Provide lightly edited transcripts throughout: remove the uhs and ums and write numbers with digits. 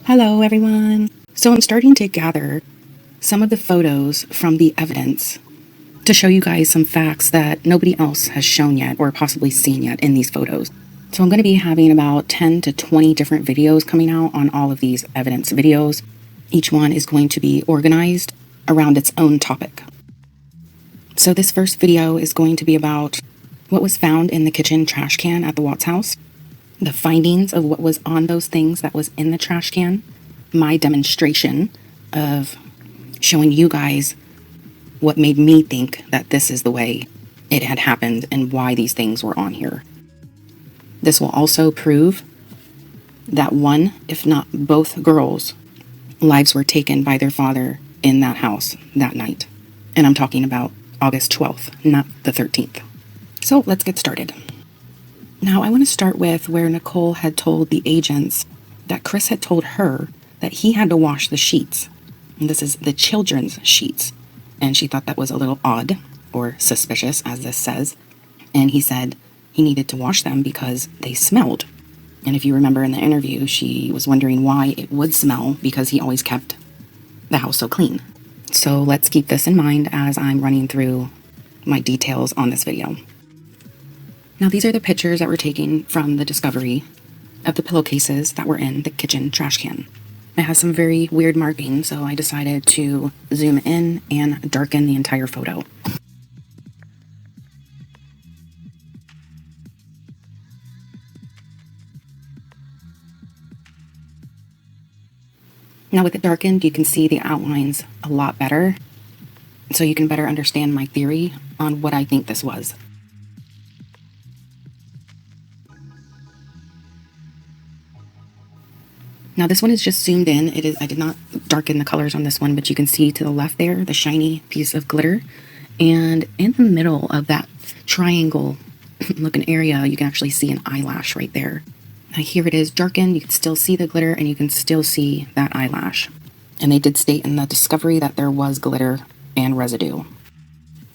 Hello everyone. So I'm starting to gather some of the photos from the evidence to show you guys some facts that nobody else has shown yet or possibly seen yet in these photos. So I'm going to be having about 10 to 20 different videos coming out on all of these evidence videos. Each one is going to be organized around its own topic. So this first video is going to be about what was found in the kitchen trash can at the Watts house, the findings of what was on those things that was in the trash can, my demonstration of showing you guys what made me think that this is the way it had happened and why these things were on here. This will also prove that one, if not both girls' lives were taken by their father in that house that night. And I'm talking about August 12th, not the 13th. So let's get started. Now, I want to start with where Nichol had told the agents that Chris had told her that he had to wash the sheets. And this is the children's sheets. And she thought that was a little odd or suspicious, as this says. And he said he needed to wash them because they smelled. And if you remember in the interview, she was wondering why it would smell because he always kept the house so clean. So let's keep this in mind as I'm running through my details on this video. Now, these are the pictures that were taken from the discovery of the pillowcases that were in the kitchen trash can. It has some very weird markings, so I decided to zoom in and darken the entire photo. Now, with it darkened, you can see the outlines a lot better, so you can better understand my theory on what I think this was. Now this one is just zoomed in. I did not darken the colors on this one, but you can see to the left there, the shiny piece of glitter. And in the middle of that triangle looking area, you can actually see an eyelash right there. Now here it is darkened. You can still see the glitter and you can still see that eyelash. And they did state in the discovery that there was glitter and residue.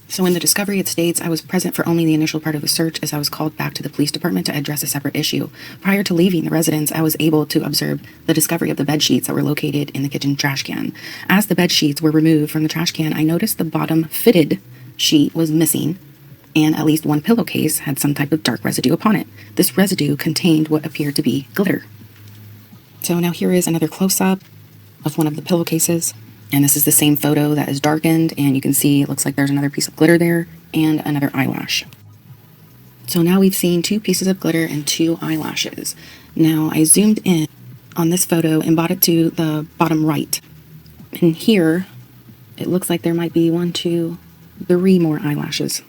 So in the discovery, it states, I was present for only the initial part of the search as I was called back to the police department to address a separate issue. Prior to leaving the residence, I was able to observe the discovery of the bed sheets that were located in the kitchen trash can. As the bed sheets were removed from the trash can, I noticed the bottom fitted sheet was missing and at least one pillowcase had some type of dark residue upon it. This residue contained what appeared to be glitter. So now here is another close-up of one of the pillowcases. And this is the same photo that is darkened, and you can see it looks like there's another piece of glitter there and another eyelash. So now we've seen two pieces of glitter and two eyelashes. Now I zoomed in on this photo and brought it to the bottom right. And here, it looks like there might be 1, 2, 3 more eyelashes.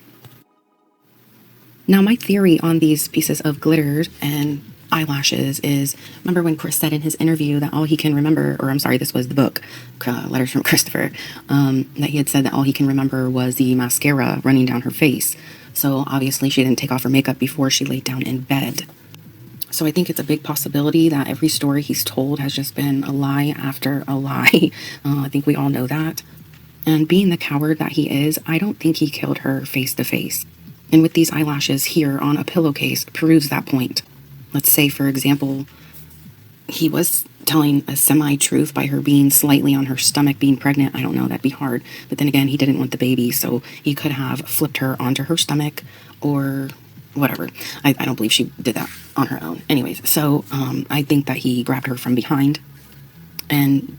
Now my theory on these pieces of glitter and eyelashes is, remember when Chris said in his interview that all he can remember, or I'm sorry, this was the book, Letters from Christopher, that he had said that all he can remember was the mascara running down her face. So obviously she didn't take off her makeup before she laid down in bed. So I think it's a big possibility that every story he's told has just been a lie after a lie. I think we all know that. And being the coward that he is, I don't think he killed her face to face. And with these eyelashes here on a pillowcase proves that point. Let's say, for example, he was telling a semi-truth by her being slightly on her stomach, being pregnant. I don't know, that'd be hard. But then again, he didn't want the baby, so he could have flipped her onto her stomach or whatever. I don't believe she did that on her own. Anyways, so I think that he grabbed her from behind. And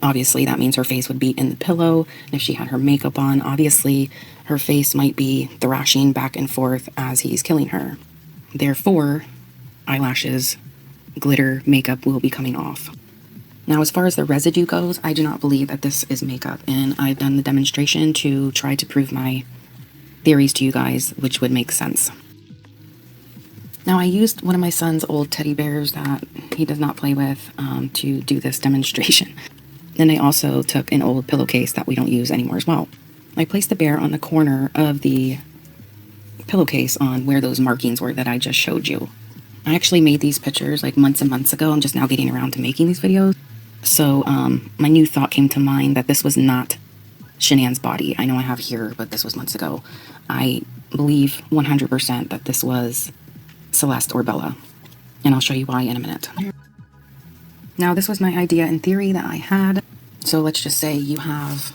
obviously that means her face would be in the pillow. And if she had her makeup on, obviously her face might be thrashing back and forth as he's killing her. Therefore, eyelashes, glitter, makeup will be coming off. Now, as far as the residue goes, I do not believe that this is makeup, and I've done the demonstration to try to prove my theories to you guys, which would make sense. Now, I used one of my son's old teddy bears that he does not play with to do this demonstration. Then I also took an old pillowcase that we don't use anymore as well. I placed the bear on the corner of the pillowcase on where those markings were that I just showed you. I actually made these pictures like months and months ago. I'm just now getting around to making these videos. So my new thought came to mind that this was not Shanann's body. I know I have here, but this was months ago. I believe 100% that this was Celeste or Bella. And I'll show you why in a minute. Now, this was my idea in theory that I had. So let's just say you have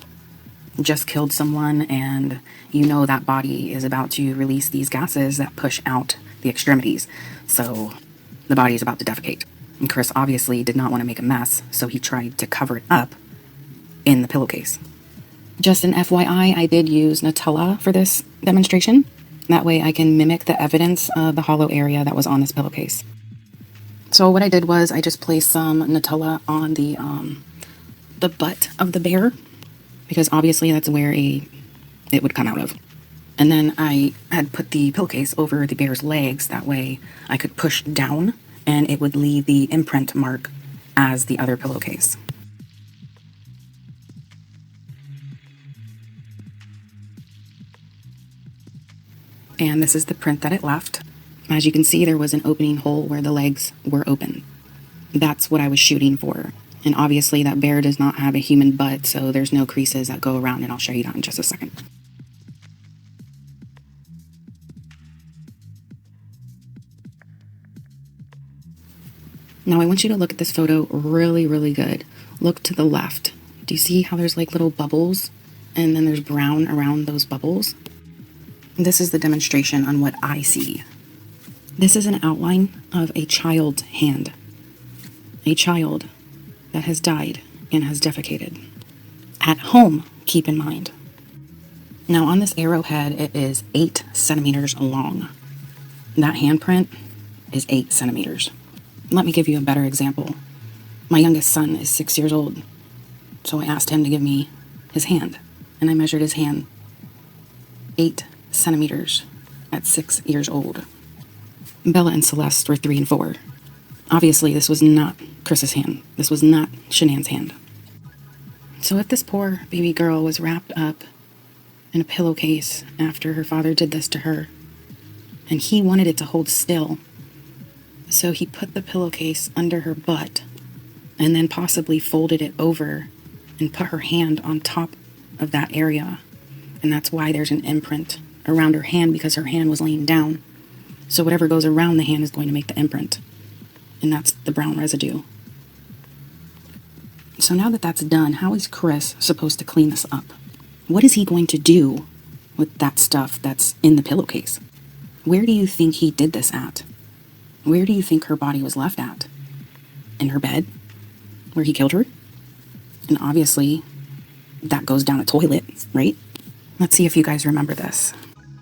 just killed someone and you know that body is about to release these gases that push out the extremities. So the body is about to defecate. And Chris obviously did not want to make a mess, so he tried to cover it up in the pillowcase. Just an FYI, I did use Nutella for this demonstration. That way I can mimic the evidence of the hollow area that was on this pillowcase. So what I did was I just placed some Nutella on the butt of the bear, because obviously that's where it would come out of. And then I had put the pillowcase over the bear's legs. That way I could push down and it would leave the imprint mark as the other pillowcase. And this is the print that it left. As you can see, there was an opening hole where the legs were open. That's what I was shooting for. And obviously that bear does not have a human butt, so there's no creases that go around, and I'll show you that in just a second. Now I want you to look at this photo really, really good. Look to the left. Do you see how there's like little bubbles? And then there's brown around those bubbles? This is the demonstration on what I see. This is an outline of a child's hand. A child that has died and has defecated. At home, keep in mind. Now on this arrowhead, it is 8 centimeters long. That handprint is 8 centimeters. Let me give you a better example. My youngest son is 6 years old, so I asked him to give me his hand, and I measured his hand 8 centimeters at 6 years old. Bella and Celeste were 3 and 4. Obviously, this was not Chris's hand. This was not Shanann's hand. So if this poor baby girl was wrapped up in a pillowcase after her father did this to her, and he wanted it to hold still, so he put the pillowcase under her butt and then possibly folded it over and put her hand on top of that area. And that's why there's an imprint around her hand, because her hand was laying down. So whatever goes around the hand is going to make the imprint. And that's the brown residue. So now that that's done, how is Chris supposed to clean this up? What is he going to do with that stuff that's in the pillowcase? Where do you think he did this at? Where do you think her body was left at? In her bed? Where he killed her? And obviously, that goes down a toilet, right? Let's see if you guys remember this.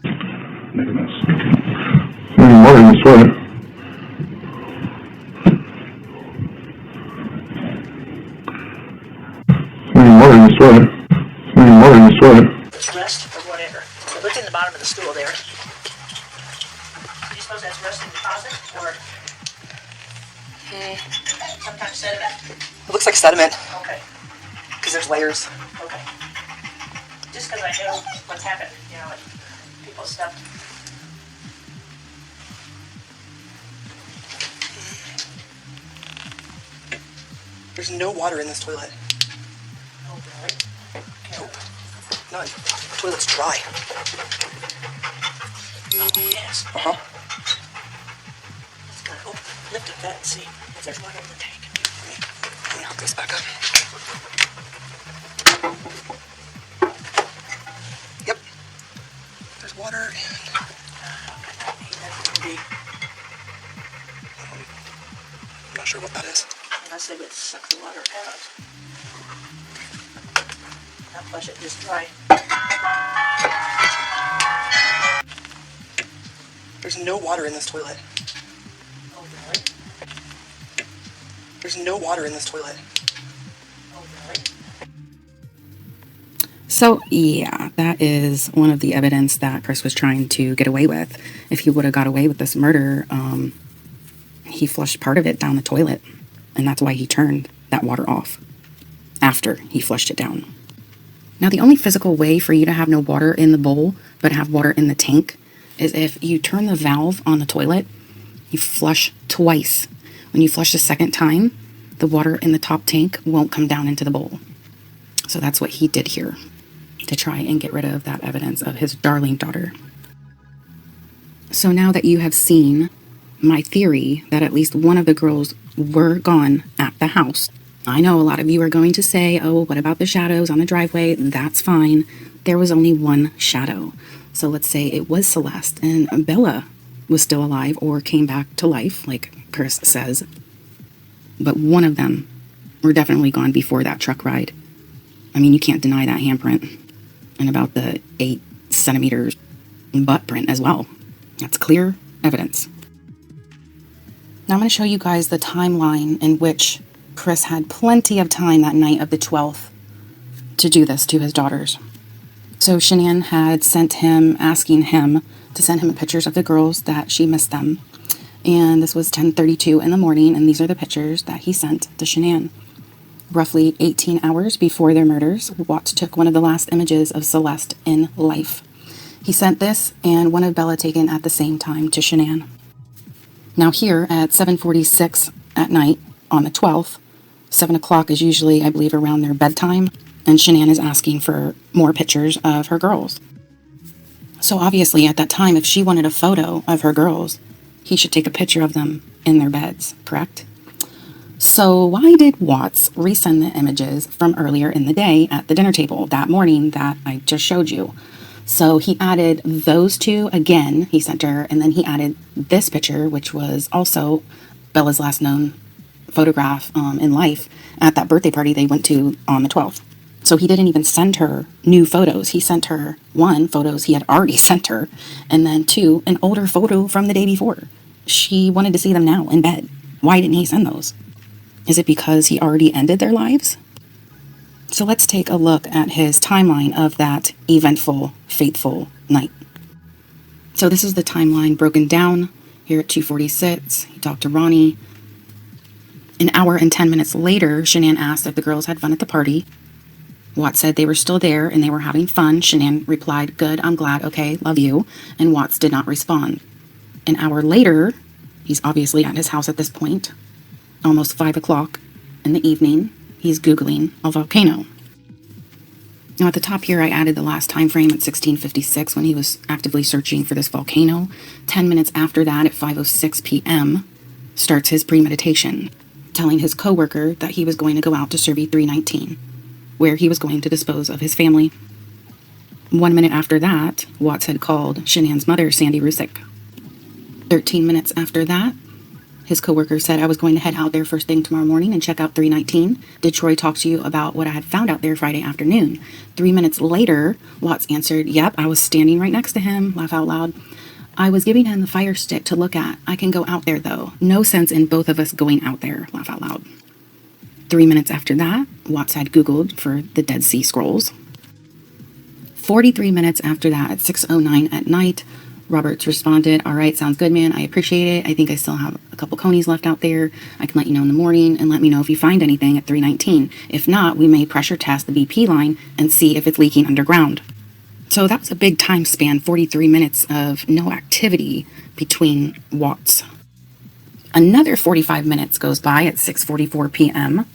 Make a mess. Any water in this toilet? Any water in this toilet? Any water in this toilet? Rest or whatever. So look in the bottom of the stool there. Do you suppose that's rust in deposit or sometimes sediment? It looks like sediment, Okay. because there's layers. Okay. Just because I know what's happened, you know, people's stuff. There's no water in this toilet. Oh, really? Nope. None. The toilet's dry. Yes. Uh-huh. Let's go. Lift up that and see if there's water in the tank. Let me hook this back up. Yep. There's water and... I'm not sure what that is. Unless they would suck the water out. Not flush it just dry. There's no water in this toilet. Oh, really? There's no water in this toilet. Oh, really? So yeah, that is one of the evidence that Chris was trying to get away with. If he would have got away with this murder, he flushed part of it down the toilet. And that's why he turned that water off after he flushed it down. Now, the only physical way for you to have no water in the bowl, but have water in the tank, is if you turn the valve on the toilet, you flush twice. When you flush the second time, the water in the top tank won't come down into the bowl. So that's what he did here, to try and get rid of that evidence of his darling daughter. So now that you have seen my theory that at least one of the girls were gone at the house. I know a lot of you are going to say, oh, what about the shadows on the driveway? That's fine. There was only one shadow. So let's say it was Celeste and Bella was still alive or came back to life, like Chris says. But one of them were definitely gone before that truck ride. I mean, you can't deny that handprint. And about the 8 centimeters butt print as well. That's clear evidence. Now I'm going to show you guys the timeline in which Chris had plenty of time that night of the 12th to do this to his daughters. So Shanann had sent him, asking him to send him pictures of the girls that she missed them. And this was 10:32 in the morning, and these are the pictures that he sent to Shanann. Roughly 18 hours before their murders, Watts took one of the last images of Celeste in life. He sent this and one of Bella taken at the same time to Shanann. Now here at 7:46 at night on the 12th, 7 o'clock is usually, I believe, around their bedtime, and Shanann is asking for more pictures of her girls. So obviously at that time, if she wanted a photo of her girls, he should take a picture of them in their beds, correct? So why did Watts resend the images from earlier in the day at the dinner table that morning that I just showed you? So he added those two again, he sent her, and then he added this picture, which was also Bella's last known photograph in life at that birthday party they went to on the 12th. So he didn't even send her new photos. He sent her, 1, photos he had already sent her, and then 2, an older photo from the day before. She wanted to see them now in bed. Why didn't he send those? Is it because he already ended their lives? So let's take a look at his timeline of that eventful, fateful night. So this is the timeline broken down here at 2:46. He talked to Ronnie. An hour and 10 minutes later, Shanann asked if the girls had fun at the party. Watts said they were still there and they were having fun. Shanann replied, good, I'm glad, okay, love you. And Watts did not respond. An hour later, he's obviously at his house at this point, almost 5 o'clock in the evening, he's Googling a volcano. Now at the top here, I added the last time frame at 16:56 when he was actively searching for this volcano. 10 minutes after that, at 5:06 p.m., starts his premeditation, telling his coworker that he was going to go out to Survey 319, where he was going to dispose of his family. 1 minute after that, Watts had called Shanann's mother, Sandy Rusick. 13 minutes after that, his coworker said, I was going to head out there first thing tomorrow morning and check out 319. Did Troy talk to you about what I had found out there Friday afternoon? 3 minutes later, Watts answered, yep, I was standing right next to him, laugh out loud. I was giving him the fire stick to look at. I can go out there though. No sense in both of us going out there, laugh out loud. 3 minutes after that, Watts had Googled for the Dead Sea Scrolls. 43 minutes after that, at 6:09 at night, Roberts responded, all right, sounds good, man. I appreciate it. I think I still have a couple conies left out there. I can let you know in the morning and let me know if you find anything at 319. If not, we may pressure test the BP line and see if it's leaking underground. So that was a big time span, 43 minutes of no activity between Watts. Another 45 minutes goes by at 6:44 p.m.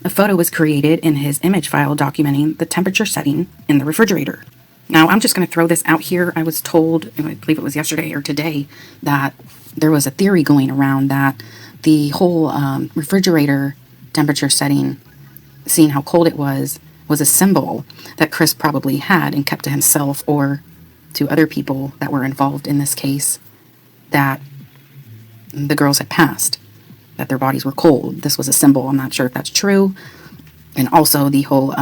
A photo was created in his image file documenting the temperature setting in the refrigerator. Now, I'm just going to throw this out here. I was told, I believe it was yesterday or today, that there was a theory going around that the whole refrigerator temperature setting, seeing how cold it was a symbol that Chris probably had and kept to himself or to other people that were involved in this case, that the girls had passed, that their bodies were cold. This was a symbol. I'm not sure if that's true. And also the whole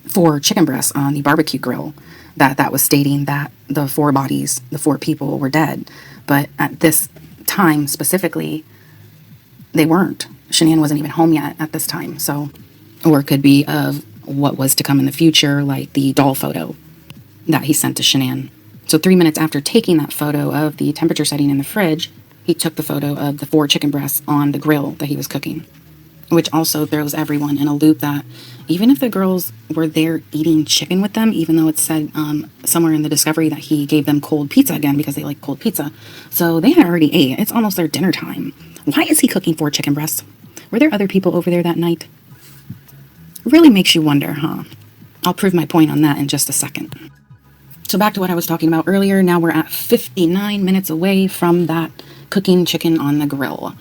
4 chicken breasts on the barbecue grill, that was stating that the 4 bodies, the 4 people were dead. But at this time specifically, they weren't. Shanann wasn't even home yet at this time. So, or it could be of what was to come in the future, like the doll photo that he sent to Shanann. So 3 minutes after taking that photo of the temperature setting in the fridge, he took the photo of the 4 chicken breasts on the grill that he was cooking, which also throws everyone in a loop that even if the girls were there eating chicken with them, even though it said somewhere in the discovery that he gave them cold pizza again because they like cold pizza, so they had already ate. It's almost their dinner time. Why is he cooking 4 chicken breasts? Were there other people over there that night? Really makes you wonder, huh? I'll prove my point on that in just a second. So back to what I was talking about earlier. Now we're at 59 minutes away from that cooking chicken on the grill.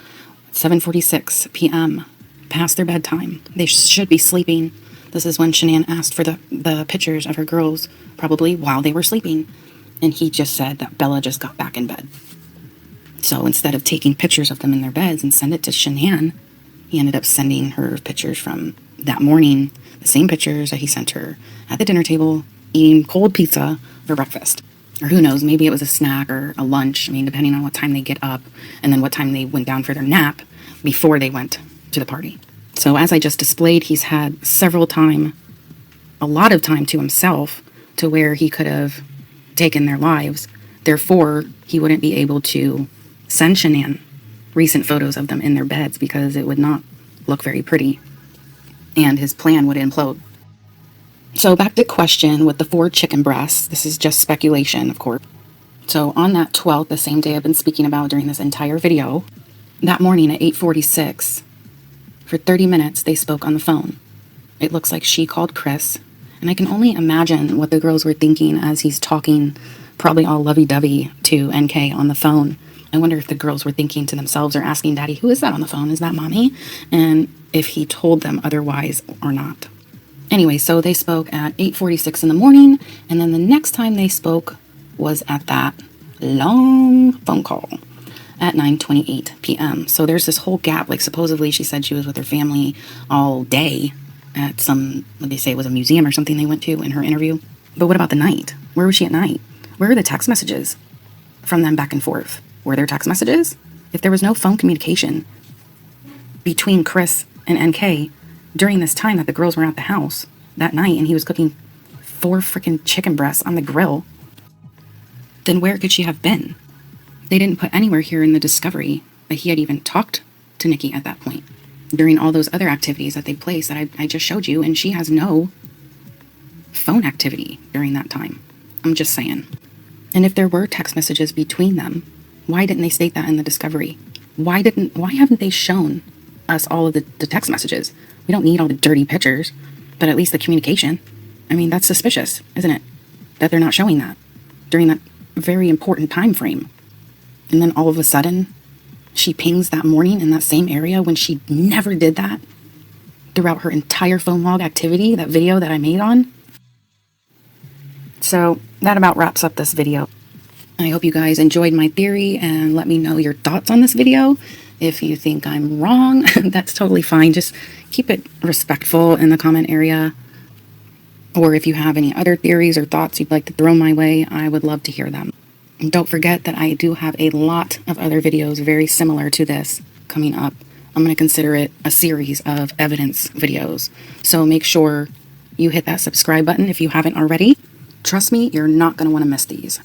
7:46 p.m. past their bedtime. They should be sleeping. This is when Shanann asked for the pictures of her girls, probably while they were sleeping. And he just said that Bella just got back in bed. So instead of taking pictures of them in their beds and send it to Shanann, he ended up sending her pictures from that morning, the same pictures that he sent her at the dinner table, eating cold pizza for breakfast. Or who knows, maybe it was a snack or a lunch. I mean, depending on what time they get up and then what time they went down for their nap before they went to the party. So as I just displayed, he's had a lot of time to himself to where he could have taken their lives. Therefore, he wouldn't be able to send Shanann recent photos of them in their beds because it would not look very pretty. And his plan would implode. So back to question with the 4 chicken breasts. This is just speculation, of course. So on that 12th, the same day I've been speaking about during this entire video, that morning at 8:46, for 30 minutes, they spoke on the phone. It looks like she called Chris, and I can only imagine what the girls were thinking as he's talking, probably all lovey-dovey, to NK on the phone. I wonder if the girls were thinking to themselves or asking Daddy, who is that on the phone? Is that Mommy? And if he told them otherwise or not. Anyway, so they spoke at 8:46 in the morning, and then the next time they spoke was at that long phone call at 9:28 p.m. So there's this whole gap. Like supposedly she said she was with her family all day at some, what they say it was a museum or something they went to in her interview. But what about the night? Where was she at night? Where are the text messages from them back and forth? Were there text messages? If there was no phone communication between Chris and NK during this time that the girls were at the house that night and he was cooking 4 freaking chicken breasts on the grill, then where could she have been? They didn't put anywhere here in the discovery that he had even talked to Nikki at that point during all those other activities that they placed that I just showed you, and she has no phone activity during that time. I'm just saying. And if there were text messages between them, why didn't they state that in the discovery? Why haven't they shown us all of the text messages? We don't need all the dirty pictures, but at least the communication. I mean, that's suspicious, isn't it? That they're not showing that during that very important time frame. And then all of a sudden, she pings that morning in that same area when she never did that throughout her entire phone log activity, that video that I made on. So that about wraps up this video. I hope you guys enjoyed my theory and let me know your thoughts on this video. If you think I'm wrong, that's totally fine. Just keep it respectful in the comment area. Or if you have any other theories or thoughts you'd like to throw my way, I would love to hear them. And don't forget that I do have a lot of other videos very similar to this coming up. I'm going to consider it a series of evidence videos. So make sure you hit that subscribe button if you haven't already. Trust me, you're not going to want to miss these.